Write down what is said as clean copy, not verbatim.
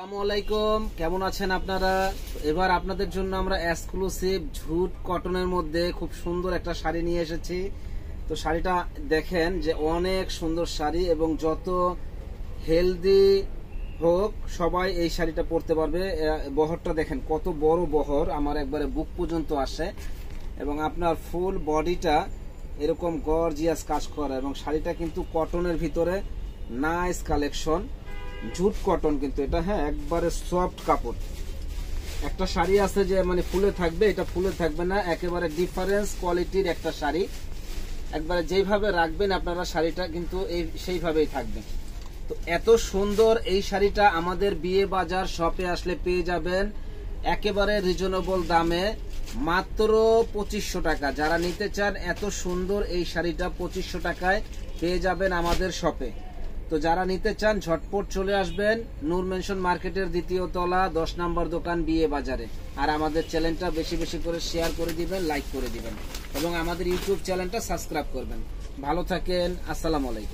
আসসালামু আলাইকুম, কেমন আছেন আপনারা? এবার আপনাদের জন্য আমরা এক্সক্লুসিভ ঝুট কটনের মধ্যে খুব সুন্দর একটা শাড়ি নিয়ে এসেছি। তো শাড়িটা দেখেন যে অনেক সুন্দর শাড়ি, এবং যত হেলদি হোক সবাই এই শাড়িটা পরতে পারবে। বহরটা দেখেন কত বড় বহর, আমার একবারে বুক পর্যন্ত আসে, এবং আপনার ফুল বডিটা এরকম গর্জিয়াস কাজ করা, এবং শাড়িটা কিন্তু কটনের ভিতরে নাইস কালেকশন, জুট কটন কিন্তু এটা। হ্যাঁ, একবারে সফট কাপড়। একটা শাড়ি আছে যে মানে ফুলে থাকবে, এটা ফুলে থাকবে না, একেবারে ডিফারেন্স কোয়ালিটির একটা শাড়ি। একবারে যেইভাবে রাখবেন আপনারা শাড়িটা কিন্তু সেইভাবেই থাকবে। তো এত সুন্দর এই শাড়িটা আমাদের বিয়ে বাজার শপে আসলে পেয়ে যাবেন একেবারে রিজনেবল দামে, মাত্র 2500 টাকা। যারা নিতে চান এত সুন্দর এই শাড়িটা 2500 টাকায় পেয়ে যাবেন আমাদের শপে। তো যারা নিতে চান ঝটপট চলে আসবেন নূর মেনশন মার্কেটের 2য় তলা 10 নম্বর দোকান বিয়ে বাজারে। আর আমাদের চ্যানেলটা বেশি বেশি করে শেয়ার করে দিবেন, লাইক করে দিবেন, এবং আমাদের ইউটিউব চ্যানেলটা সাবস্ক্রাইব করবেন। ভালো থাকেন, আসসালামু আলাইকুম।